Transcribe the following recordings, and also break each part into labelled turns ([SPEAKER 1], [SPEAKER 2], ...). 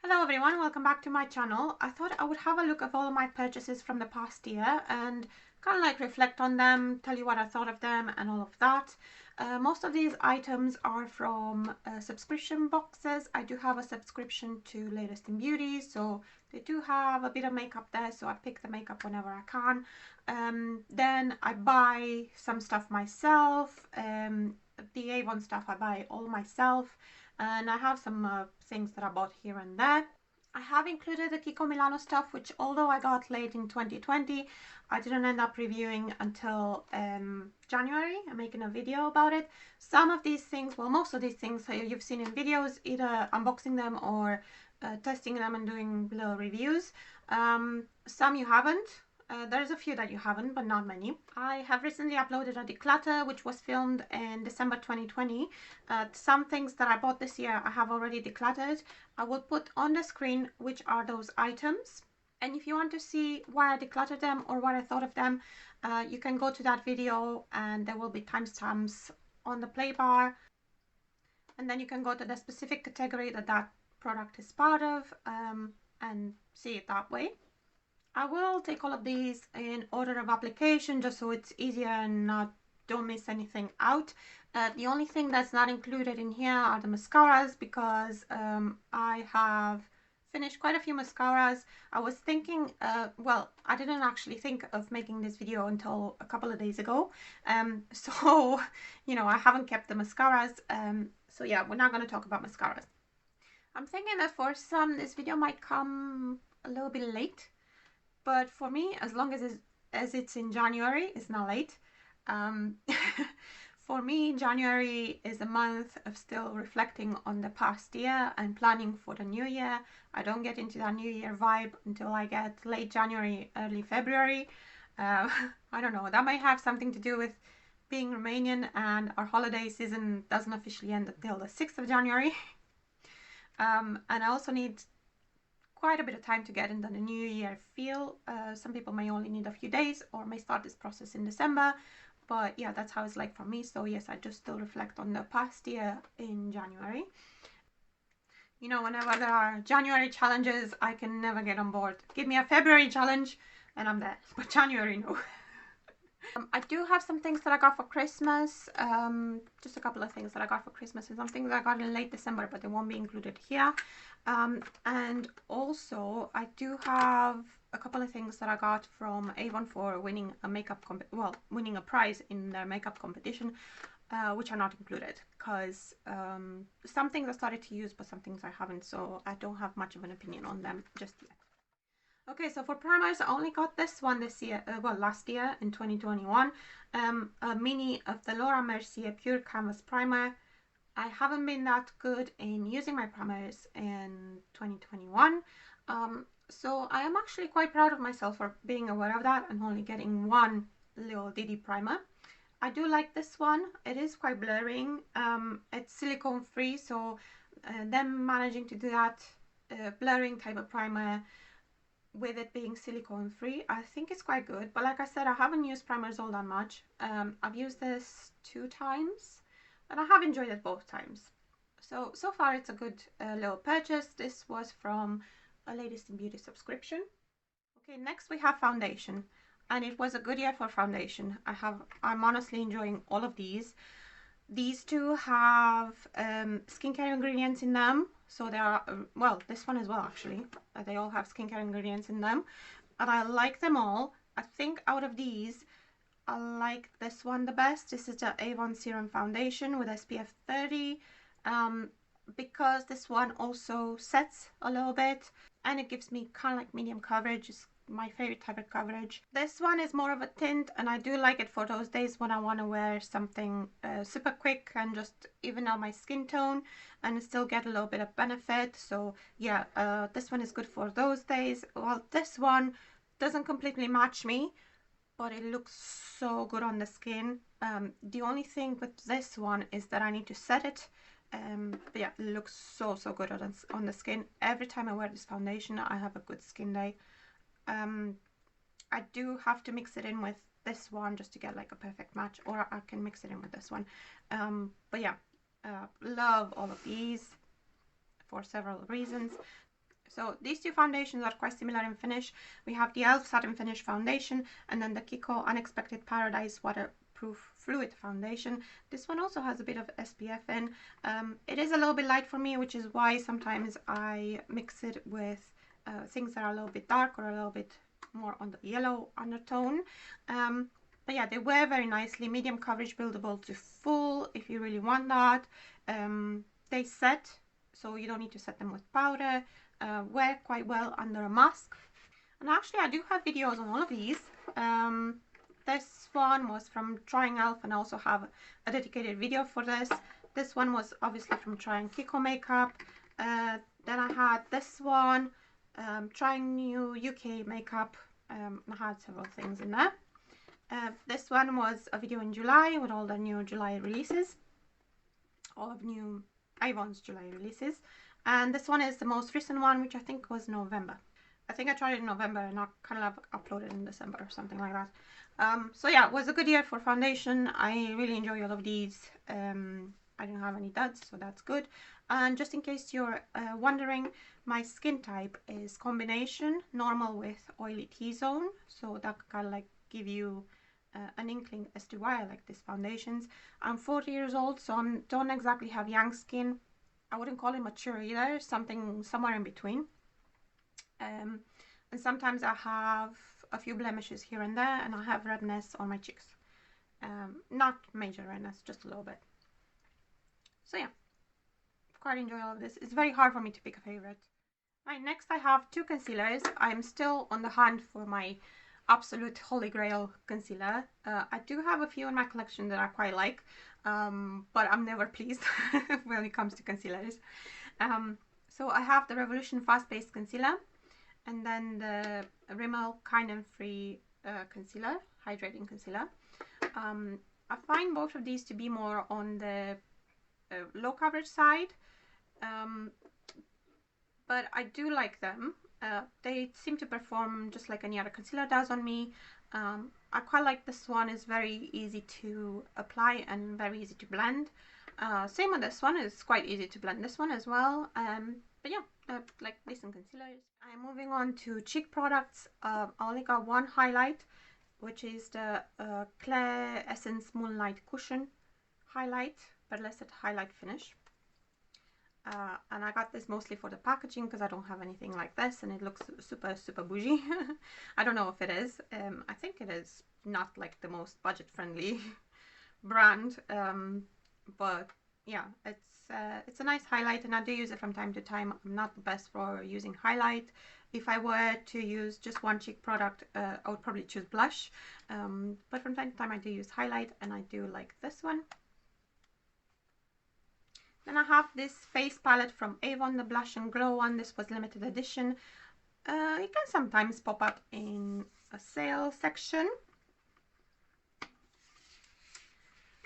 [SPEAKER 1] Hello everyone, welcome back to my channel. I thought I would have a look at all of my purchases from the past year and kind of like reflect on them, tell you what I thought of them and all of that. Most of these items are from subscription boxes. I do have a subscription to Latest in Beauty, so they do have a bit of makeup there, so I pick the makeup whenever I can. Then I buy some stuff myself. The Avon stuff I buy all myself. And I have some things that I bought here and there. I have included the Kiko Milano stuff, which although I got late in 2020, I didn't end up reviewing until January. I'm making a video about it. Some of these things, well, most of these things you've seen in videos, either unboxing them or testing them and doing little reviews. Some you haven't. There's a few that you haven't, but not many. I have recently uploaded a declutter, which was filmed in December 2020. Some things that I bought this year, I have already decluttered. I will put on the screen which are those items. And if you want to see why I decluttered them or what I thought of them, you can go to that video and there will be timestamps on the play bar. And then you can go to the specific category that that product is part of and see it that way. I will take all of these in order of application just so it's easier and don't miss anything out. The only thing that's not included in here are the mascaras because I have finished quite a few mascaras. I was thinking, well, I didn't actually think of making this video until a couple of days ago. So, you know, I haven't kept the mascaras. So yeah, we're not going to talk about mascaras. I'm thinking that for some, this video might come a little bit late. But for me, as long as it's in January, it's not late. For me, January is a month of still reflecting on the past year and planning for the new year. I don't get into that new year vibe until I get late January, early February. I don't know, that might have something to do with being Romanian and our holiday season doesn't officially end until the 6th of January. And I also need quite a bit of time to get into the new year feel. Some people may only need a few days or may start this process in December, but yeah, that's how it's like for me. So yes, I just still reflect on the past year in January. You know, whenever there are January challenges, I can never get on board. Give me a February challenge and I'm there, but January, no. I do have some things that I got for Christmas, just a couple of things that I got for Christmas and some things that I got in late December, but they won't be included here. And also I do have a couple of things that I got from Avon for winning a winning a prize in their makeup competition, which are not included because some things I started to use but some things I haven't, so I don't have much of an opinion on them just yet. Okay, so for primers, I only got this one this year, well, last year in 2021, a mini of the Laura Mercier Pure Canvas Primer. I haven't been that good in using my primers in 2021, so I am actually quite proud of myself for being aware of that and only getting one little Didi primer. I do like this one. It is quite blurring. It's silicone free, so them managing to do that blurring type of primer with it being silicone free, I think it's quite good. But like I said, I haven't used primers all that much. I've used this 2 times and I have enjoyed it both times. So far it's a good little purchase. This was from a Latest in Beauty subscription. Okay, next we have foundation, and it was a good year for foundation. I'm honestly enjoying all of these. These two have skincare ingredients in them. So they are, well, this one as well actually. They all have skincare ingredients in them. And I like them all. I think out of these, I like this one the best. This is the Avon Serum Foundation with SPF 30. Because this one also sets a little bit. And it gives me kind of like medium coverage. It's my favorite type of coverage. This one is more of a tint, and I do like it for those days when I want to wear something super quick and just even out my skin tone and still get a little bit of benefit. So yeah, this one is good for those days. Well, this one doesn't completely match me, but it looks so good on the skin. The only thing with this one is that I need to set it. But yeah, it looks so good on the skin. Every time I wear this foundation, I have a good skin day. I do have to mix it in with this one just to get like a perfect match, or I can mix it in with this one. But yeah, love all of these for several reasons. So these two foundations are quite similar in finish. We have the e.l.f. Satin Finish Foundation and then the Kiko Unexpected Paradise Waterproof Fluid Foundation. This one also has a bit of SPF in. It is a little bit light for me, which is why sometimes I mix it with things that are a little bit dark or a little bit more on the yellow undertone. But yeah, they wear very nicely. Medium coverage, buildable to full if you really want that. They set, so you don't need to set them with powder. Wear quite well under a mask. And actually I do have videos on all of these. This one was from trying e.l.f. and I also have a dedicated video for this. This one was obviously from trying Kiko makeup. Then I had this one, trying new UK makeup. I had several things in there. This one was a video in July with all the new July releases. All of new Avon's July releases. And this one is the most recent one, which I think was November. I think I tried it in November and I kind of uploaded in December or something like that. So yeah, it was a good year for foundation. I really enjoy all of these. I didn't have any duds, so that's good. And just in case you're wondering, my skin type is combination, normal with oily T-zone. So that kind of like give you an inkling as to why I like these foundations. I'm 40 years old, so I don't exactly have young skin. I wouldn't call it mature either, something somewhere in between. And sometimes I have a few blemishes here and there, and I have redness on my cheeks. Not major redness, just a little bit. So yeah, quite enjoy all of this. It's very hard for me to pick a favorite. Right, next I have two concealers. I'm still on the hunt for my absolute holy grail concealer. I do have a few in my collection that I quite like. But I'm never pleased when it comes to concealers. So I have the Revolution Fast Base Concealer and then the Rimmel Kind and Free Concealer, Hydrating Concealer. I find both of these to be more on the low coverage side, but I do like them. They seem to perform just like any other concealer does on me. I quite like this one. It's very easy to apply and very easy to blend. Same with this one, it's quite easy to blend this one as well. But yeah, like decent concealers. I'm moving on to cheek products. I only got one highlight, which is the Claire Essence Moonlight Cushion Highlight, pearlescent highlight finish. And I got this mostly for the packaging because I don't have anything like this and it looks super bougie. I don't know if it is. I think it is not like the most budget friendly brand, but yeah, it's a nice highlight and I do use it from time to time. I'm not the best for using highlight. If I were to use just one cheek product, I would probably choose blush, but from time to time I do use highlight and I do like this one. Then I have this face palette from Avon, the Blush and Glow one. This was limited edition. It can sometimes pop up in a sale section.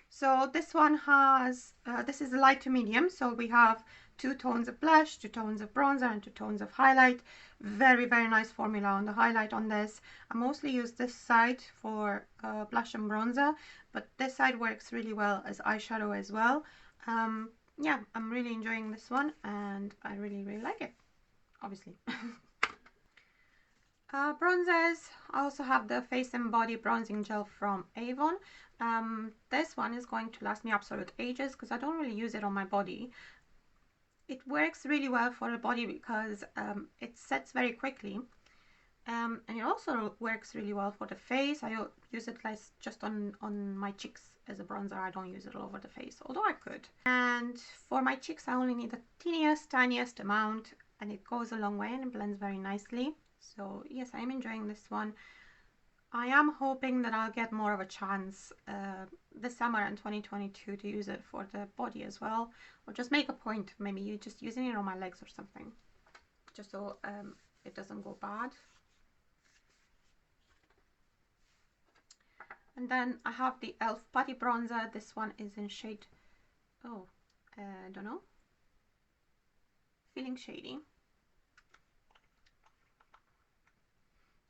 [SPEAKER 1] So this one has, this is light to medium. So we have 2 tones of blush, 2 tones of bronzer and 2 tones of highlight. Very nice formula on the highlight on this. I mostly use this side for blush and bronzer, but this side works really well as eyeshadow as well. Yeah, I'm really enjoying this one and I really like it, obviously. Bronzers, I also have the Face and Body Bronzing Gel from Avon. This one is going to last me absolute ages because I don't really use it on my body. It works really well for the body because it sets very quickly. And it also works really well for the face. I use it like just on my cheeks as a bronzer. I don't use it all over the face, although I could. And for my cheeks, I only need the tiniest amount, and it goes a long way and it blends very nicely. So yes, I am enjoying this one. I am hoping that I'll get more of a chance this summer in 2022 to use it for the body as well, or just make a point, maybe you just using it on my legs or something, just so it doesn't go bad. And then I have the e.l.f. Putty Bronzer. This one is in shade, I don't know, Feeling Shady.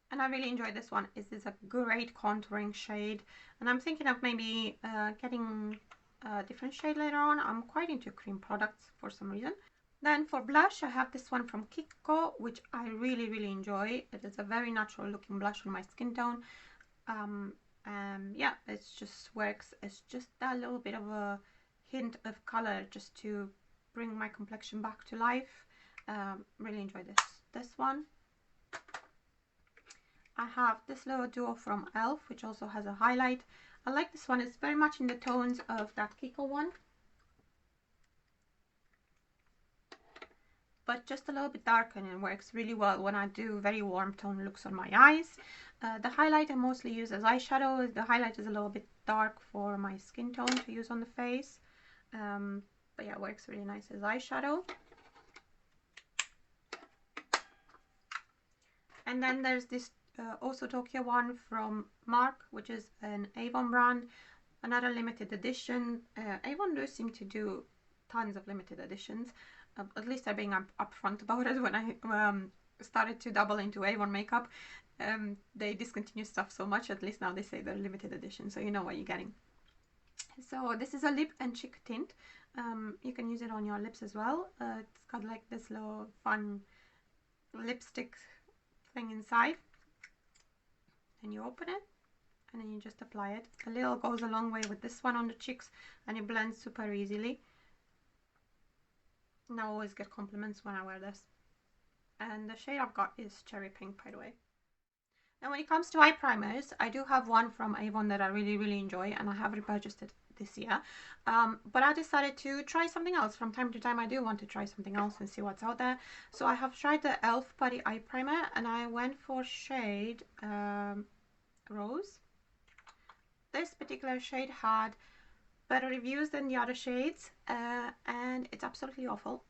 [SPEAKER 1] And I really enjoy this one. This is a great contouring shade. And I'm thinking of maybe getting a different shade later on. I'm quite into cream products for some reason. Then for blush, I have this one from Kiko, which I really enjoy. It is a very natural looking blush on my skin tone. Yeah, it just works. It's just that little bit of a hint of color just to bring my complexion back to life. Really enjoy this one. I have this little duo from e.l.f. which also has a highlight. I like this one. It's very much in the tones of that Kiko one, but just a little bit darker, and it works really well when I do very warm tone looks on my eyes. The highlight I mostly use as eyeshadow. The highlight is a little bit dark for my skin tone to use on the face. But yeah, it works really nice as eyeshadow. And then there's this also Tokyo one from Mark, which is an Avon brand, another limited edition. Avon do seem to do tons of limited editions. At least they're being upfront about it. When I started to double into Avon makeup, they discontinue stuff so much. At least now they say they're limited edition, so you know what you're getting. So this is a lip and cheek tint. You can use it on your lips as well. It's got like this little fun lipstick thing inside, and you open it and then you just apply it. A little goes a long way with this one on the cheeks, and it blends super easily. And I always get compliments when I wear this. And the shade I've got is Cherry Pink, by the way. Now when it comes to eye primers, I do have one from Avon that I really enjoy, and I have repurchased it this year. But I decided to try something else. From time to time I do want to try something else and see what's out there. So I have tried the e.l.f. Putty Eye Primer, and I went for shade Rose. This particular shade had better reviews than the other shades, and it's absolutely awful.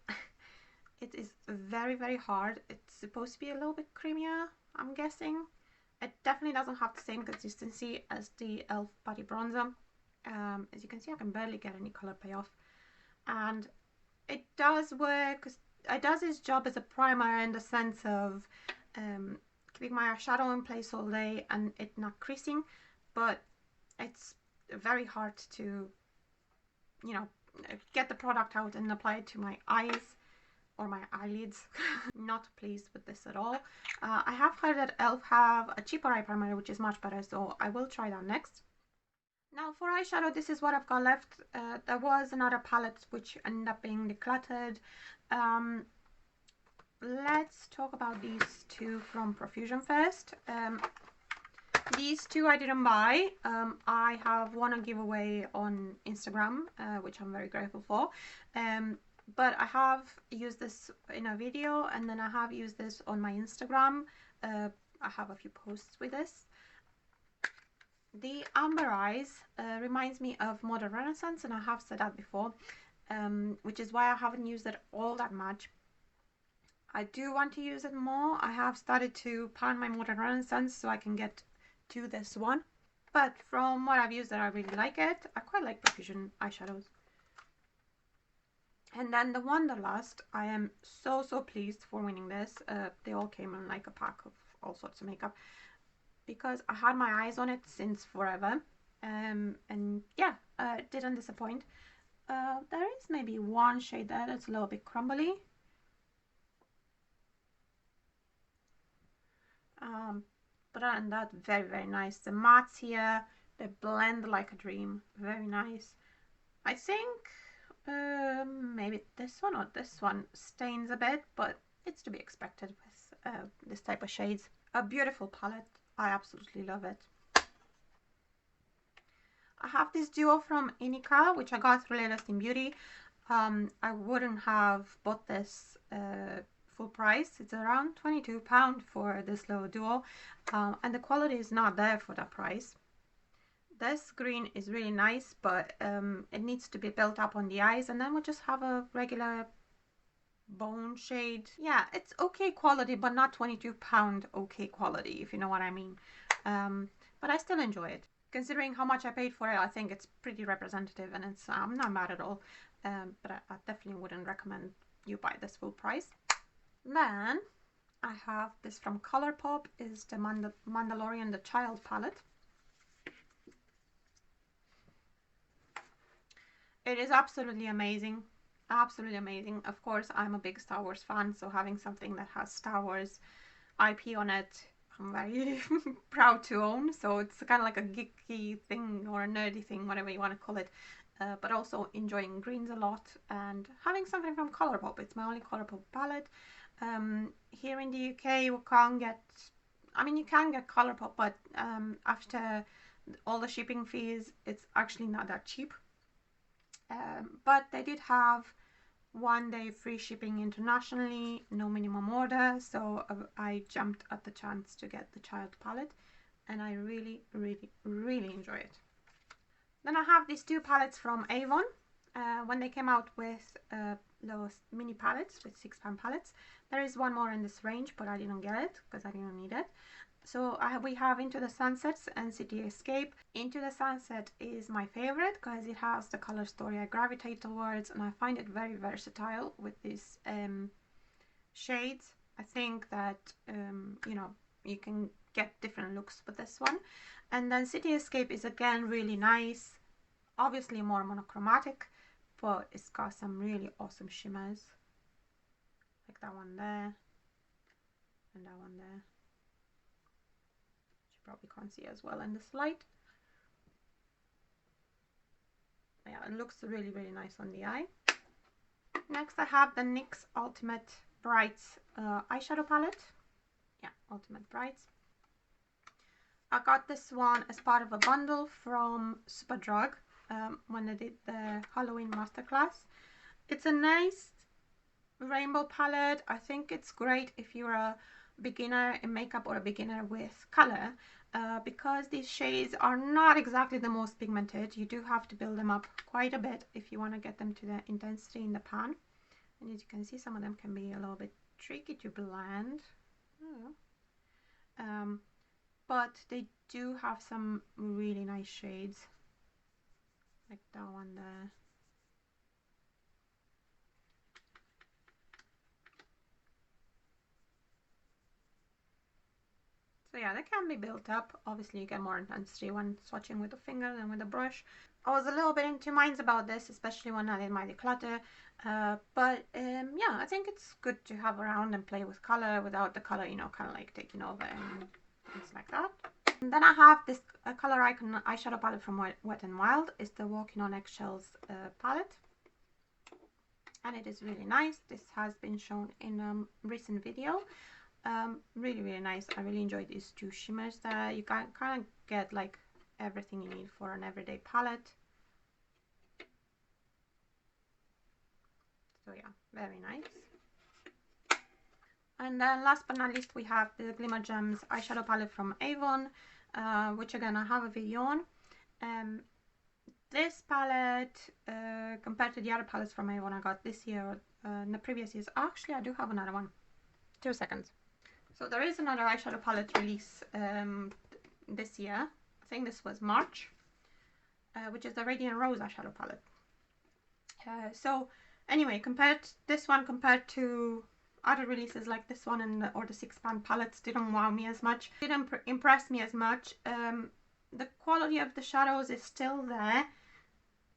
[SPEAKER 1] It is very hard. It's supposed to be a little bit creamier, I'm guessing. It definitely doesn't have the same consistency as the e.l.f. Putty Bronzer. As you can see, I can barely get any color payoff, and it does work. It does its job as a primer in the sense of keeping my eyeshadow in place all day and it not creasing, but it's very hard to, you know, get the product out and apply it to my eyes or my eyelids. Not pleased with this at all. I have heard that e.l.f. have a cheaper eye primer which is much better, so I will try that next. Now for eyeshadow, this is what I've got left. There was another palette which ended up being decluttered. Let's talk about these two from Profusion first. These two I didn't buy. I have won a giveaway on Instagram, which I'm very grateful for. But I have used this in a video, and then I have used this on my Instagram. I have a few posts with this. The Amber Eyes reminds me of Modern Renaissance, and I have said that before, which is why I haven't used it all that much. I do want to use it more. I have started to pan my Modern Renaissance so I can get to this one. But from what I've used, I really like it. I quite like Profusion eyeshadows. And then the Wanderlust, I am so pleased for winning this. They all came in like a pack of all sorts of makeup, because I had my eyes on it since forever. And yeah, it didn't disappoint. There is maybe one shade there that's a little bit crumbly. But other than that, very nice. The mattes here, they blend like a dream. Very nice. I think maybe this one or this one stains a bit, but it's to be expected with this type of shades. A beautiful palette. I absolutely love it. I have this duo from Inika, which I got through Latest in Beauty. I wouldn't have bought this full price. It's around £22 for this little duo, and the quality is not there for that price. This green is really nice, but it needs to be built up on the eyes, and then we'll just have a regular bone shade. Yeah, it's okay quality, but not £22 okay quality, if you know what I mean. But I still enjoy it. Considering how much I paid for it, I think it's pretty representative, and it's I'm not mad at all. But I definitely wouldn't recommend you buy this full price. Then I have this from Colourpop, is the Mandalorian the Child palette. It is absolutely amazing. absolutely amazing. Of course, I'm a big Star Wars fan, so having something that has Star Wars IP on it, I'm very proud to own. So it's kind of like a geeky thing or a nerdy thing, whatever you want to call it. But also enjoying greens a lot and having something from Colourpop. It's my only Colourpop palette. Here in the UK, you can't get, I mean, you can get Colourpop, but after all the shipping fees, it's actually not that cheap. But they did have 1 day free shipping internationally, no minimum order, so I jumped at the chance to get the child palette, and I really enjoy it. Then I have these 2 palettes from Avon. When they came out with those mini palettes, with 6-pan palettes. There is one more in this range, but I didn't get it because I didn't need it. So we have Into the Sunsets and City Escape. Into the Sunset is my favorite because it has the color story I gravitate towards, and I find it very versatile with these shades. I think that you know, you can get different looks with this one. And then City Escape is again really nice, obviously more monochromatic, but it's got some really awesome shimmers, like that one there and that one there. You probably can't see as well in this light. Yeah, it looks really nice on the eye. Next I have the NYX Ultimate Brights eyeshadow palette. Yeah, Ultimate Brights. I got this one as part of a bundle from Superdrug when they did the Halloween masterclass. It's a nice rainbow palette. I think it's great if you're a beginner in makeup or a beginner with color, because these shades are not exactly the most pigmented. You do have to build them up quite a bit if you want to get them to the intensity in the pan. And as you can see, some of them can be a little bit tricky to blend. But they do have some really nice shades, like that one there. So yeah, they can be built up. Obviously you get more intensity when swatching with a finger than with a brush. I was a little bit in two minds about this, especially when I did my declutter, but yeah, I think it's good to have around and play with color without the color, you know, kind of like taking over and things like that. And then I have this Color Icon eyeshadow palette from Wet n Wild. It's the Walking on Eggshells palette, and it is really nice. This has been shown in a recent video. Really nice. I really enjoyed these 2 shimmers there. You can kind of get like everything you need for an everyday palette. So yeah, very nice. And then last but not least, we have the Glimmer Gems eyeshadow palette from Avon, which again I have a video on. This palette, compared to the other palettes from Avon I got this year, in the previous years, actually I do have another one. 2 seconds. So there is another eyeshadow palette release this year. I think this was March, which is the Radiant Rose eyeshadow palette. So anyway, this one compared to other releases like this one or the 6-pan palettes didn't wow me as much, didn't impress me as much. The quality of the shadows is still there,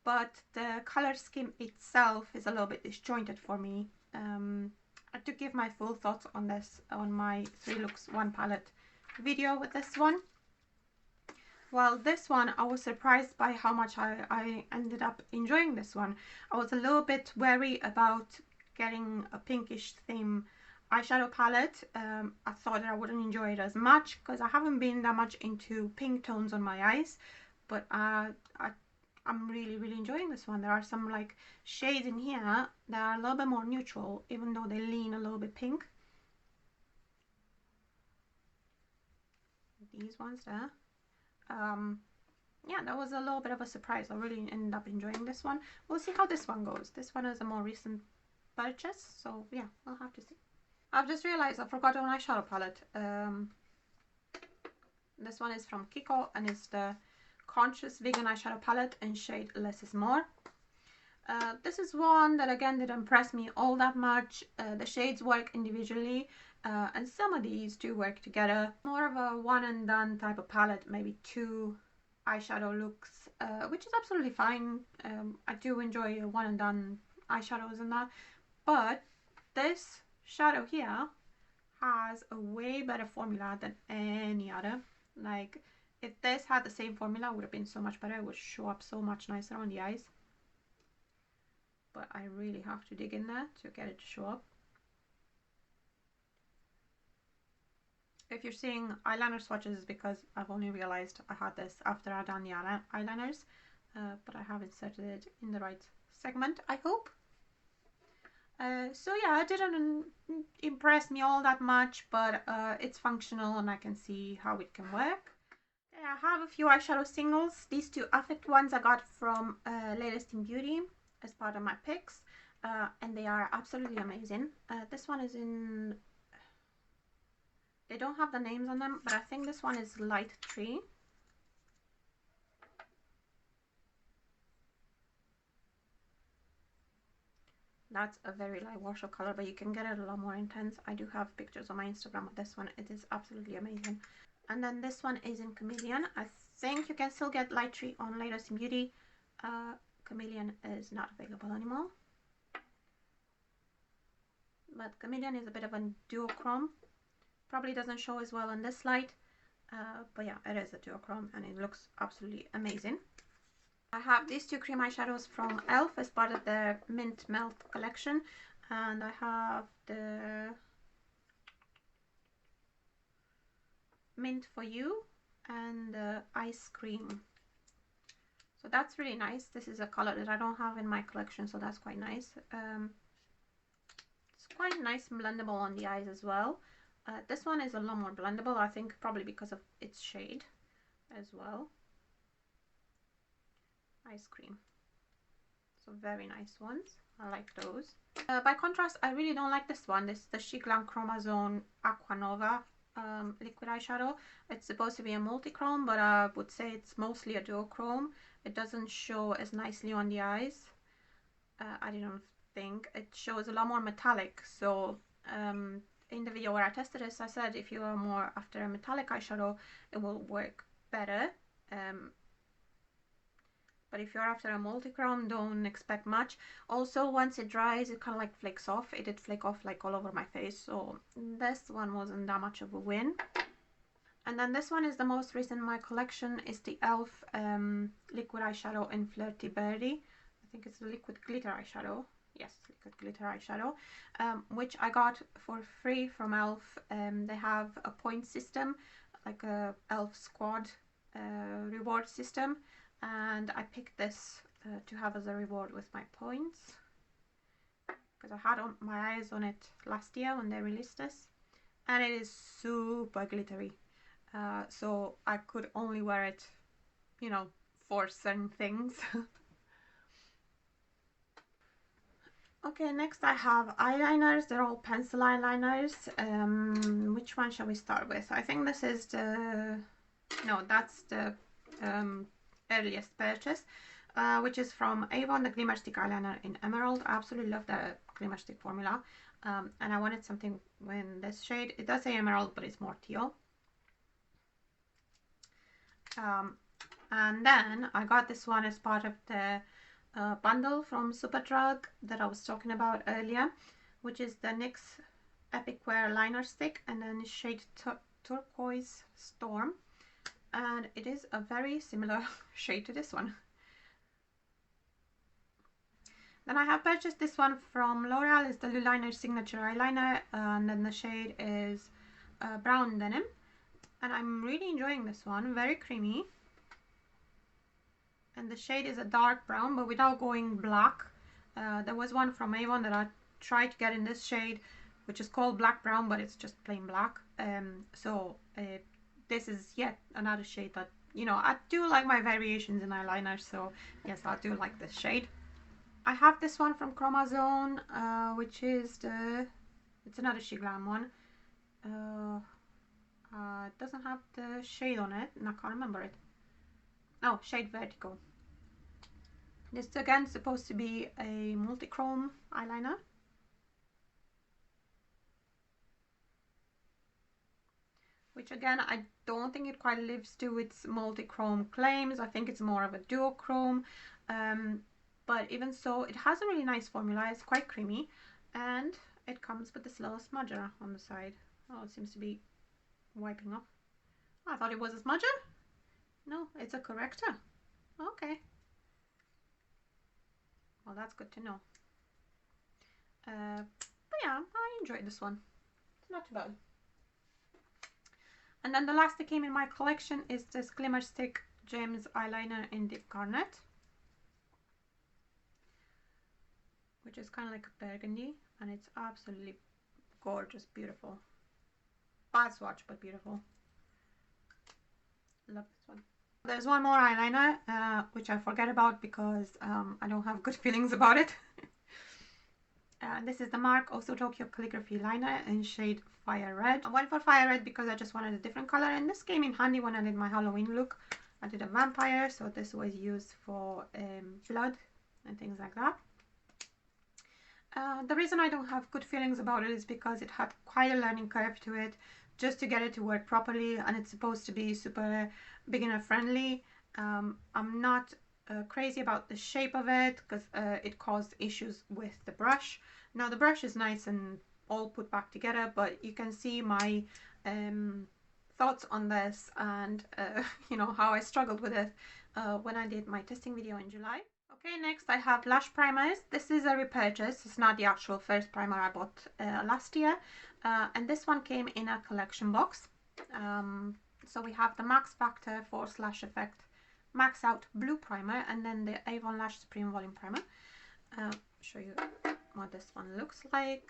[SPEAKER 1] but the color scheme itself is a little bit disjointed for me. I had to give my full thoughts on this on my 3 looks 1 palette video with this one. Well, this one I was surprised by how much I ended up enjoying this one. I was a little bit wary about getting a pinkish theme eyeshadow palette. I thought that I wouldn't enjoy it as much because I haven't been that much into pink tones on my eyes, but I'm really enjoying this one. There are some like shades in here that are a little bit more neutral, even though they lean a little bit pink. These ones there. Yeah, that was a little bit of a surprise. I really ended up enjoying this one. We'll see how this one goes. This one is a more recent purchase, so yeah, we'll have to see. I've just realized I forgot an eyeshadow palette. This one is from Kiko and it's the Conscious Vegan eyeshadow palette in shade Less is More. This is one that again didn't impress me all that much. The shades work individually, and some of these do work together. More of a one and done type of palette, maybe 2 eyeshadow looks, which is absolutely fine. I do enjoy a one and done eyeshadows and that, but this shadow here has a way better formula than any other. Like, if this had the same formula, it would have been so much better. It would show up so much nicer on the eyes. But I really have to dig in there to get it to show up. If you're seeing eyeliner swatches, because I've only realized I had this after I've done the eyeliners, but I have inserted it in the right segment, I hope. So yeah, it didn't impress me all that much, but it's functional and I can see how it can work. I have a few eyeshadow singles. These two Affect ones I got from Latest in Beauty as part of my picks, and they are absolutely amazing. This one is in... They don't have the names on them, but I think this one is Light Tree. That's a very light wash of color, but you can get it a lot more intense. I do have pictures on my Instagram of this one. It is absolutely amazing. And then this one is in Chameleon. I think you can still get Light Tree on Latest in Beauty. Chameleon is not available anymore. But Chameleon is a bit of a duochrome. Probably doesn't show as well on this light. But yeah, it is a duochrome and it looks absolutely amazing. I have these two cream eyeshadows from e.l.f. as part of the Mint Melt collection. And I have the Mint for You and the Ice Cream. So that's really nice. This is a color that I don't have in my collection, so that's quite nice. It's quite nice and blendable on the eyes as well. This one is a lot more blendable, I think, probably because of its shade as well. Ice Cream. So very nice ones. I like those. By contrast, I really don't like this one. This is the SheGlam Chromosome Aqua Nova liquid eyeshadow. It's supposed to be a multi-chrome, but I would say it's mostly a duochrome. It doesn't show as nicely on the eyes. I don't think. It shows a lot more metallic. So in the video where I tested this, I said if you are more after a metallic eyeshadow, it will work better. But if you're after a multi-chrome, don't expect much. Also, once it dries, it kind of like flakes off. It did flake off like all over my face, so this one wasn't that much of a win. And then this one is the most recent in my collection. Is the e.l.f. liquid eyeshadow in Flirty Birdie. I think it's the liquid glitter eyeshadow. Yes, liquid glitter eyeshadow, which I got for free from e.l.f. They have a point system, like a e.l.f. squad reward system. And I picked this to have as a reward with my points, because I had my eyes on it last year when they released this, and it is super glittery, so I could only wear it, you know, for certain things. Okay, next I have eyeliners. They're all pencil eyeliners. Which one shall we start with? I think this is the... No, that's the earliest purchase, which is from Avon, the Glimmerstick eyeliner in Emerald. I absolutely love the Glimmerstick formula, and I wanted something in this shade. It does say Emerald, but it's more teal. And then I got this one as part of the bundle from Superdrug that I was talking about earlier, which is the NYX Epic Wear Liner Stick, and then shade Turquoise Storm. And it is a very similar shade to this one. Then I have purchased this one from L'Oreal. It's the Luliner Signature Eyeliner, and then the shade is Brown Denim. And I'm really enjoying this one, very creamy. And the shade is a dark brown, but without going black. There was one from Avon that I tried to get in this shade, which is called Black Brown, but it's just plain black. This is yet another shade that, you know, I do like my variations in eyeliner, so yes, I do like this shade. I have this one from Chromosome, which is it's another SheGlam one. It doesn't have the shade on it, and I can't remember it. Oh, shade Vertigo. This is again supposed to be a multi-chrome eyeliner. Which again, I don't think it quite lives to its multi-chrome claims. I think it's more of a duochrome. but even so, it has a really nice formula. It's quite creamy, and it comes with this little smudger on the side. Oh, it seems to be wiping off. I thought it was a smudger. No, it's a corrector. Okay. Well, that's good to know. But yeah, I enjoyed this one. It's not too bad. And then the last that came in my collection is this Glimmerstick Gems eyeliner in Deep Garnet, which is kind of like a burgundy, and it's absolutely gorgeous, beautiful. Bad swatch, but beautiful. Love this one. There's one more eyeliner, which I forget about because I don't have good feelings about it. This is the MAC Also Tokyo Calligraphy liner in shade Fire Red. I went for Fire Red because I just wanted a different color, and this came in handy when I did my Halloween look. I did a vampire, so this was used for blood and things like that. The reason I don't have good feelings about it is because it had quite a learning curve to it just to get it to work properly, and it's supposed to be super beginner friendly. I'm not crazy about the shape of it because it caused issues with the brush. Now the brush is nice and all put back together, but you can see my thoughts on this and you know, how I struggled with it when I did my testing video in July. Okay, next I have Lash Primers. This is a repurchase. It's not the actual first primer I bought last year, and this one came in a collection box. So we have the Max Factor Force Lash Effect Max Out Blue Primer, and then the Avonlash Supreme Volume Primer. Show you what this one looks like,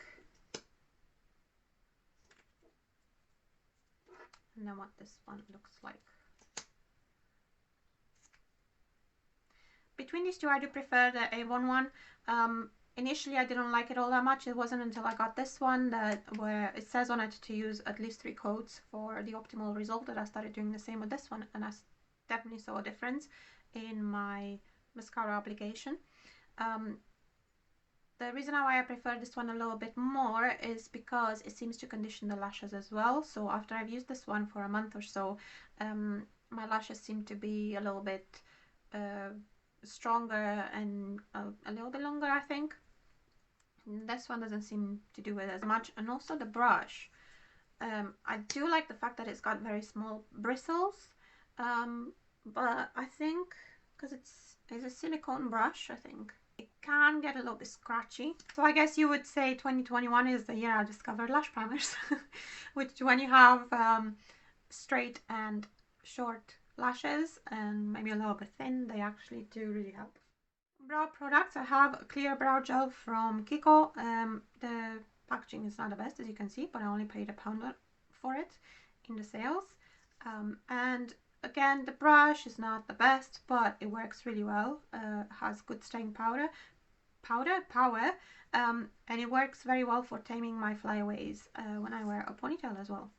[SPEAKER 1] and then what this one looks like. Between these two, I do prefer the Avon one. Initially, I didn't like it all that much. It wasn't until I got this one where it says on it to use at least 3 coats for the optimal result that I started doing the same with this one, and I definitely saw a difference in my mascara application. The reason why I prefer this one a little bit more is because it seems to condition the lashes as well. So after I've used this one for a month or so, my lashes seem to be a little bit stronger and a little bit longer, I think. This one doesn't seem to do it as much. And also the brush, I do like the fact that it's got very small bristles, but I think because it's a silicone brush, I think it can get a little bit scratchy. So I guess you would say 2021 is the year I discovered lash primers, which when you have straight and short lashes and maybe a little bit thin, they actually do really help. Brow products, I have a clear brow gel from Kiko. The packaging is not the best, as you can see, but I only paid £1 for it in the sales. And again, the brush is not the best, but it works really well. Has good staying power, and it works very well for taming my flyaways when I wear a ponytail as well.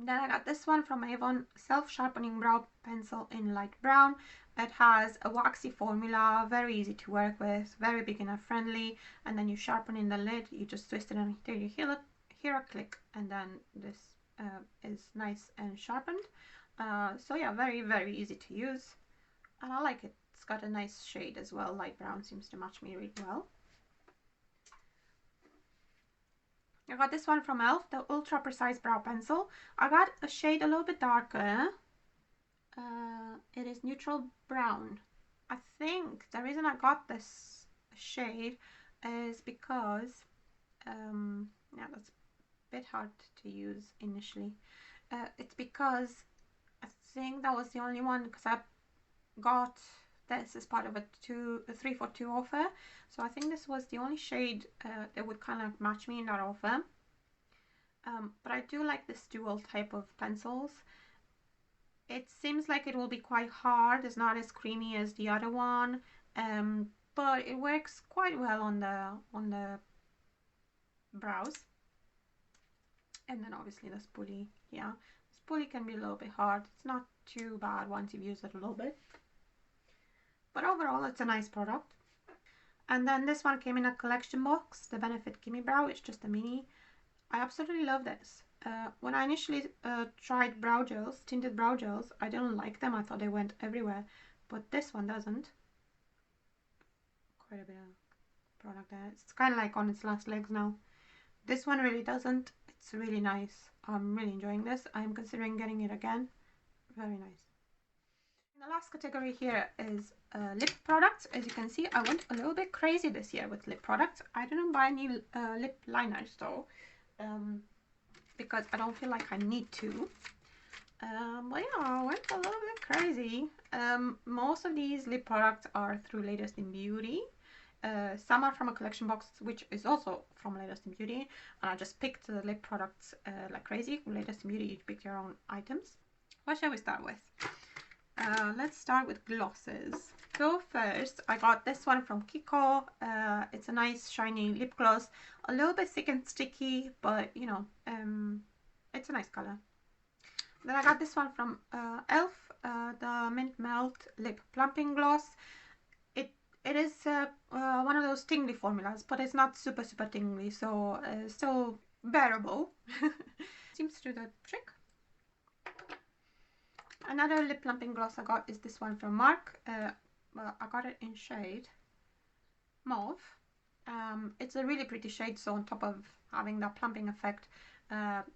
[SPEAKER 1] Then I got this one from Avon, Self-Sharpening Brow Pencil in Light Brown. It has a waxy formula, very easy to work with, very beginner friendly, and then you sharpen in the lid, you just twist it until you hear a click, and then this is nice and sharpened. So yeah, very, very easy to use, and I like it. It's got a nice shade as well. Light brown seems to match me really well. I got this one from e.l.f., the Ultra Precise Brow Pencil. I got a shade a little bit darker. It is neutral brown. I think the reason I got this shade is because, yeah, that's a bit hard to use initially. It's because I think that was the only one, because I got this as part of a 3 for 2 offer. So I think this was the only shade that would kind of match me in that offer. But I do like this dual type of pencils. It seems like it will be quite hard. It's not as creamy as the other one, but it works quite well on the brows. And then obviously the spoolie, yeah, the spoolie can be a little bit hard. It's not too bad once you've used it a little bit, but overall it's a nice product. And then this one came in a collection box, the Benefit Kimmy Brow. It's just a mini. I absolutely love this. When I initially tried brow gels, tinted brow gels, I didn't like them. I thought they went everywhere, but this one doesn't. Quite a bit of product there. It's kind of like on its last legs now. This one really doesn't. It's really nice. I'm really enjoying this. I'm considering getting it again. Very nice. The last category here is lip products. As you can see, I went a little bit crazy this year with lip products. I didn't buy any lip liners though, because I don't feel like I need to. But yeah, I went a little bit crazy. Most of these lip products are through Latest in Beauty. Some are from a collection box, which is also from Latest in Beauty. And I just picked the lip products like crazy. Latest in Beauty, you pick your own items. What shall we start with? Let's start with glosses. So first, I got this one from Kiko. It's a nice shiny lip gloss. A little bit thick and sticky, but you know, it's a nice color. Then I got this one from e.l.f. The Mint Melt Lip Plumping Gloss. It is one of those tingly formulas, but it's not super tingly, so still bearable. Seems to do the trick. Another lip plumping gloss I got is this one from Marc. Well, I got it in shade Mauve. It's a really pretty shade, so on top of having that plumping effect,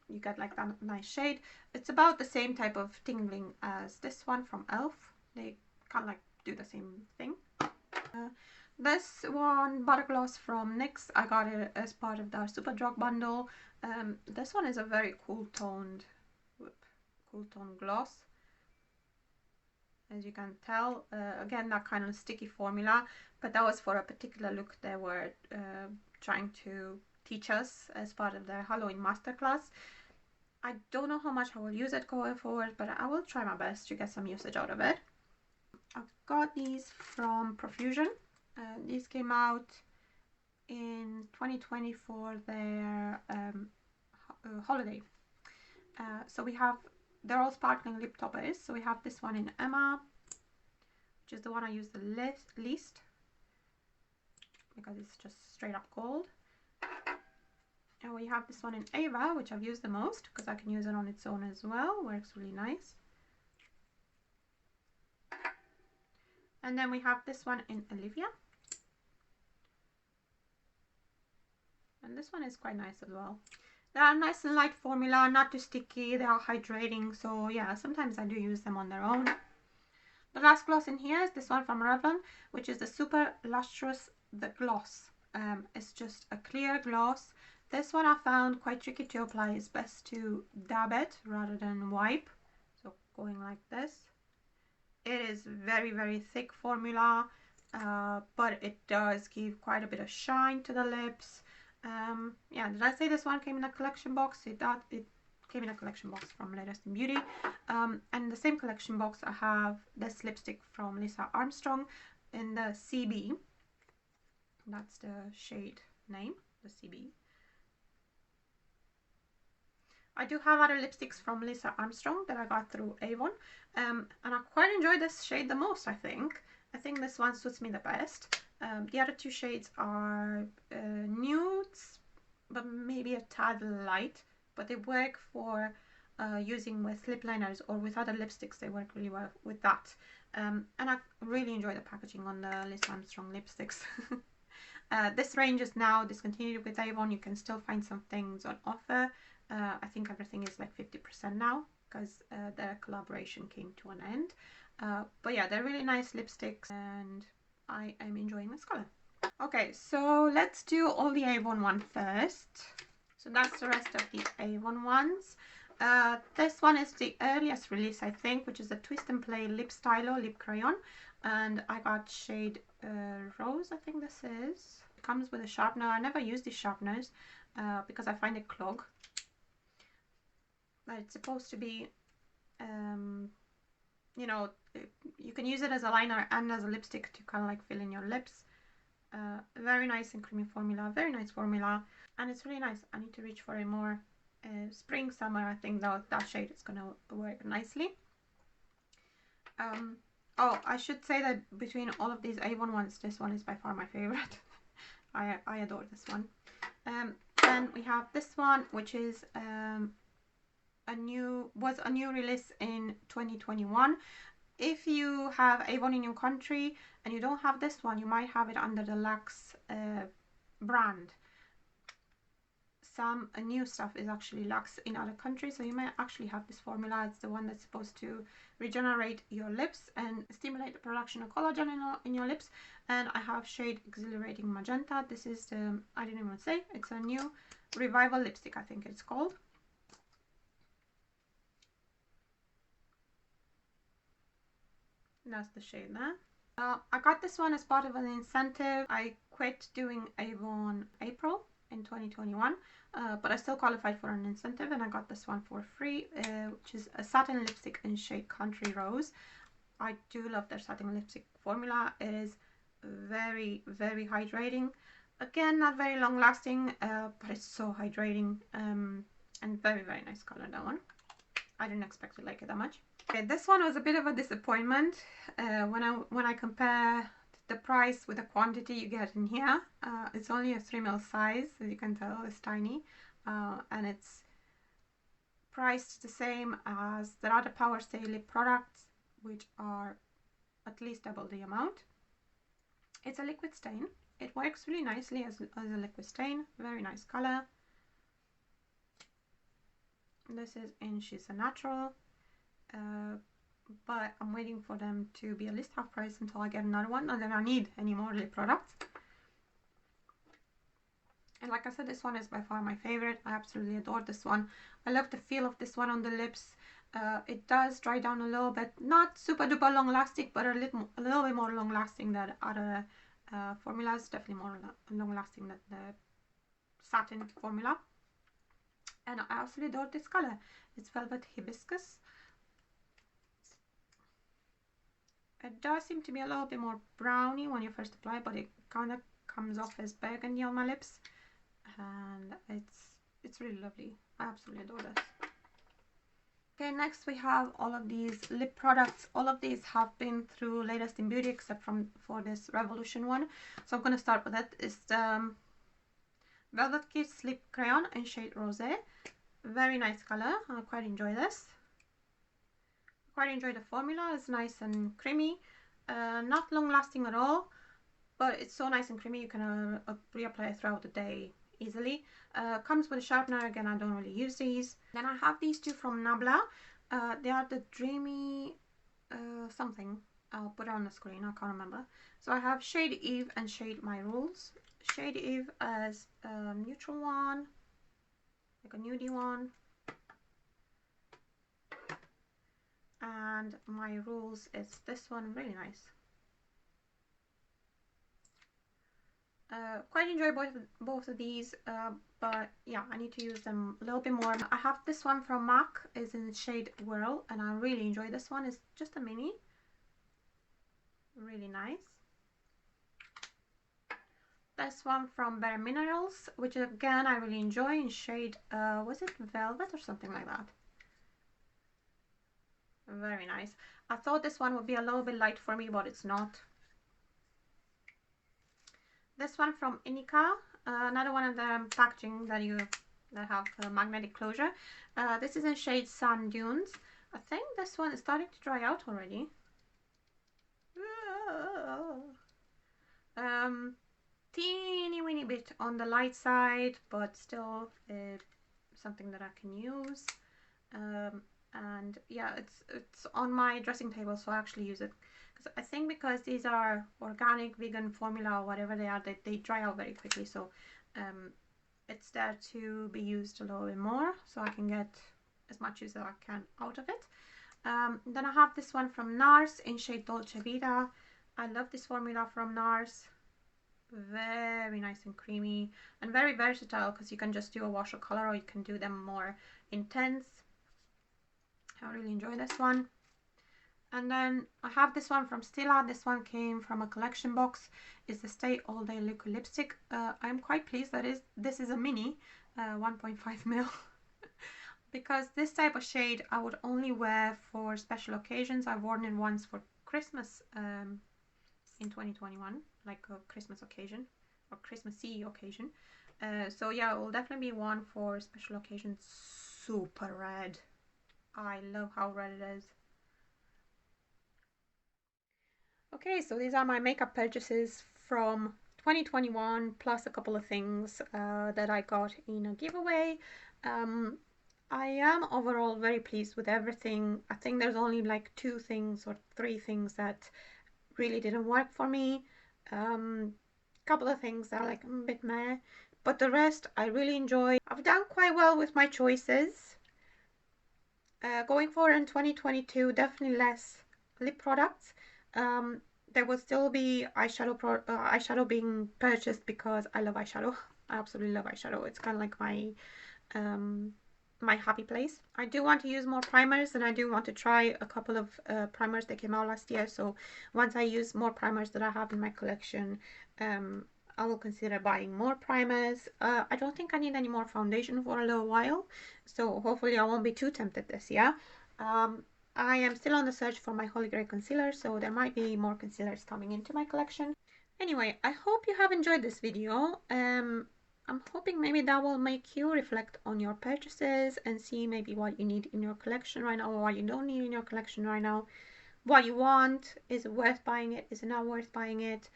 [SPEAKER 1] you get like that nice shade. It's about the same type of tingling as this one from e.l.f. They kind of like do the same thing. This one, Butter Gloss from NYX, I got it as part of their Superdrug bundle. This one is a very cool toned gloss. As you can tell, again, that kind of sticky formula, but that was for a particular look they were trying to teach us as part of their Halloween masterclass. I don't know how much I will use it going forward, but I will try my best to get some usage out of it. I've got these from Profusion. These came out in 2020 for their holiday. So we have, they're all sparkling lip toppers. So we have this one in Emma, which is the one I use the least because it's just straight up gold. And we have this one in Ava, which I've used the most because I can use it on its own as well. Works really nice. And then we have this one in Olivia. And this one is quite nice as well. They are nice and light formula, not too sticky, they are hydrating, so yeah, sometimes I do use them on their own. The last gloss in here is this one from Revlon, which is the Super Lustrous The Gloss. It's just a clear gloss. This one I found quite tricky to apply. It's best to dab it rather than wipe. So going like this. It is very thick formula, but it does give quite a bit of shine to the lips. Yeah, did I say this one came in a collection box? It came in a collection box from Latest in Beauty. And in the same collection box I have this lipstick from Lisa Armstrong in the CB. That's the shade name, the CB. I do have other lipsticks from Lisa Armstrong that I got through Avon. And I quite enjoy this shade the most, I think. I think this one suits me the best. The other two shades are nudes, but maybe a tad light, but they work for using with lip liners or with other lipsticks. They work really well with that. And I really enjoy the packaging on the Lisa Armstrong lipsticks. This range is now discontinued with Avon. You can still find some things on offer. I think everything is like 50% now because their collaboration came to an end. But yeah, they're really nice lipsticks and I am enjoying this color. Okay, so let's do all the Avon one first. So that's the rest of the Avon ones. This one is the earliest release, I think, which is the Twist and Play Lip Stylo Lip Crayon. And I got shade Rose, I think this is. It comes with a sharpener. I never use these sharpeners because I find it clog. But it's supposed to be, you know, you can use it as a liner and as a lipstick to kind of like fill in your lips. Very nice and creamy formula, very nice formula, and it's really nice. I need to reach for a more spring, summer. I think that shade is going to work nicely. Oh, I should say that between all of these Avon ones, this one is by far my favorite. I adore this one. Then we have this one, which is a new release in 2021. If you have Avon in your country and you don't have this one, you might have it under the Lux brand. Some new stuff is actually Lux in other countries, so you might actually have this formula. It's the one that's supposed to regenerate your lips and stimulate the production of collagen in your lips. And I have shade Exhilarating Magenta. This is the, I didn't even say, it's a new Revival lipstick, I think it's called. That's the shade there. I got this one as part of an incentive. I quit doing Avon April in 2021, but I still qualified for an incentive, and I got this one for free, which is a satin lipstick in shade Country Rose. I do love their satin lipstick formula. It is very, very hydrating. Again, not very long lasting, but it's so hydrating, and very, very nice color, that one. I didn't expect to like it that much. Okay, this one was a bit of a disappointment when I compare the price with the quantity you get in here. It's only a 3 ml size, as you can tell, it's tiny, and it's priced the same as the other Power Stay lip products, which are at least double the amount. It's a liquid stain. It works really nicely as a liquid stain. Very nice color. This is in She's a Natural, but I'm waiting for them to be at least half price until I get another one, and then I need any more lip products. And like I said, this one is by far my favorite. I absolutely adore this one. I love the feel of this one on the lips. It does dry down a little bit, not super duper long lasting, but a little bit more long lasting than other formulas. Definitely more long lasting than the satin formula. And I absolutely adore this color. It's Velvet Hibiscus. It does seem to be a little bit more browny when you first apply, but it kind of comes off as burgundy on my lips, and it's really lovely. I absolutely adore this. Okay, next we have all of these lip products. All of these have been through Latest in Beauty, except for this Revolution one. So I'm going to start with it. It's the Velvet Kiss Lip Crayon in shade Rosé. Very nice color. I quite enjoy this. Quite enjoy the formula. It's nice and creamy. Not long lasting at all, but it's so nice and creamy you can reapply it throughout the day easily. Comes with a sharpener. Again, I don't really use these. Then I have these two from Nabla. They are the Dreamy something. I'll put it on the screen, I can't remember. So I have shade Eve and shade My Rules. Shade Eve as a neutral one, like a nudie one. And My Rules is this one, really nice. Quite enjoy both of these, but yeah, I need to use them a little bit more. I have this one from MAC, is in shade Whirl, and I really enjoy this one. It's just a mini, really nice. This one from Bare Minerals, which again I really enjoy, in shade was it Velvet or something like that. Very nice. I thought this one would be a little bit light for me, but it's not. This one from Inika, another one of the packaging that have magnetic closure. This is in shade Sand Dunes. I think this one is starting to dry out already. Teeny weeny bit on the light side, but still something that I can use. And yeah, it's on my dressing table, so I actually use it. I think because these are organic, vegan formula or whatever they are, they dry out very quickly, so it's there to be used a little bit more, so I can get as much use as I can out of it. Then I have this one from NARS in shade Dolce Vita. I love this formula from NARS. Very nice and creamy, and very versatile, because you can just do a wash of color, or you can do them more intense. I really enjoy this one. And then I have this one from Stila. This one came from a collection box. It's the Stay All Day Liquid Lipstick. I'm quite pleased that this is a mini 1.5 ml because this type of shade I would only wear for special occasions. I've worn it once for Christmas in 2021, like a Christmas occasion or Christmassy occasion. So yeah, it will definitely be one for special occasions. Super red. I love how red it is. Okay, so these are my makeup purchases from 2021, plus a couple of things that I got in a giveaway. I am overall very pleased with everything. I think there's only like 2 things or 3 things that really didn't work for me. Couple of things that are like a bit meh, but the rest I really enjoy. I've done quite well with my choices. Going forward in 2022, definitely less lip products. There will still be eyeshadow being purchased because I love eyeshadow. I absolutely love eyeshadow. It's kind of like my happy place. I do want to use more primers, and I do want to try a couple of primers that came out last year. So once I use more primers that I have in my collection, I will consider buying more primers. I don't think I need any more foundation for a little while, so hopefully I won't be too tempted this year. I am still on the search for my Holy Grail concealer, so there might be more concealers coming into my collection. Anyway, I hope you have enjoyed this video. I'm hoping maybe that will make you reflect on your purchases and see maybe what you need in your collection right now or what you don't need in your collection right now. What you want, is it worth buying it, is it not worth buying it?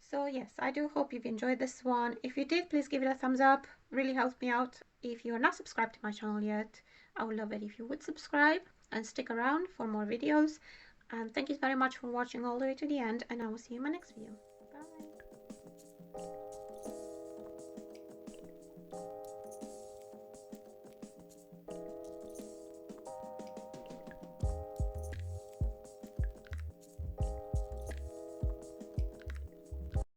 [SPEAKER 1] So yes, I do hope you've enjoyed this one. If you did, please give it a thumbs up. Really helps me out. If you are not subscribed to my channel yet, I would love it if you would subscribe and stick around for more videos. And thank you very much for watching all the way to the end, and I will see you in my next video.